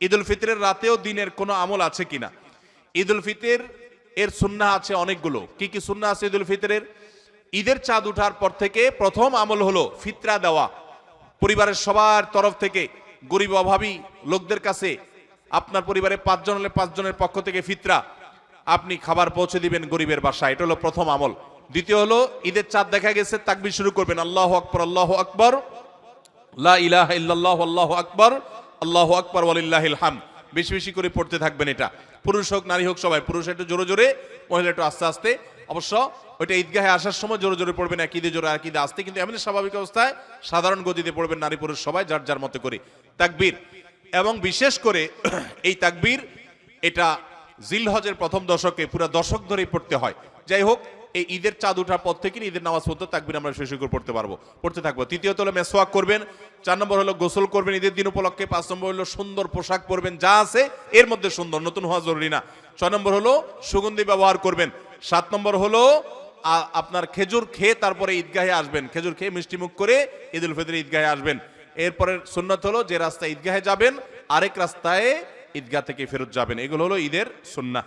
ঈদ উল ফিতরের রাতেও দিনের কোনো আমল আছে কিনা? ঈদ উল ফিতর এর সুন্নাহ আছে অনেকগুলো। কি কি সুন্নাহ আছে ঈদ উল ফিতরের? ঈদের চাঁদ উঠার পর থেকে প্রথম আমল হলো ফিতরা দেওয়া। পরিবারের সবার তরফ থেকে গরিব অভাবী লোকদের কাছে, আপনার পরিবারে 5 জন হলে 5 জনের পক্ষ থেকে ফিতরা আপনি খাবার পৌঁছে দিবেন গরিবের বাসায়। এটা হলো প্রথম আমল। দ্বিতীয় হলো ঈদের চাঁদ দেখা গেছে, তাকবীর শুরু করবেন, আল্লাহু আকবার, আল্লাহু আকবার, লা ইলাহা ইল্লাল্লাহ, আল্লাহু আকবার, আল্লাহু আকবার ওয়ালিল্লাহিল হামদ। বেশি বেশি করে পড়তে থাকবেন। এটা পুরুষ হোক নারী হোক সবাই, পুরুষ একটু জোরে জোরে, মহিলা একটু আস্তে আস্তে। অবশ্য ওইটা ঈদগাহে আসার সময় জোরে জোরে পড়বেন, একইদে জোরে একইদে আস্তে, কিন্তু এমনি স্বাভাবিক অবস্থায় সাধারণ গতিতে পড়বেন, নারী পুরুষ সবাই যার যার মতো করে তাকবীর। এবং বিশেষ করে এই তাকবীর এটা জিলহজের প্রথম দশকে পুরো দশক ধরেই পড়তে হয়। যাই হোক, এই ঈদের চাঁদ উঠার পর থেকে ঈদের নামাজ পড়তে তাকবীর আমরা শেষ করে পড়তে থাকবো। তৃতীয়ত হলো মেসওয়াক করবেন। 4 নম্বর হলো গোসল করবেন ঈদের দিন উপলক্ষে। 5 নম্বর হলো সুন্দর পোশাক পরবেন, যা আছে এর মধ্যে সুন্দর, নতুন হওয়া জরুরি না। 6 নম্বর হলো সুগন্ধি ব্যবহার করবেন। 7 নম্বর হলো আপনার খেজুর খেয়ে তারপরে ঈদগাহে আসবেন, খেজুর খেয়ে মিষ্টি মুখ করে ঈদ উল ফিতর ঈদগাহে আসবেন। এরপরে সুন্নাত হলো যে রাস্তায় ঈদগাহে যাবেন আরেক রাস্তায় ঈদগাহ থেকে ফেরত যাবেন। এগুলো হলো ঈদের সুন্নাহ।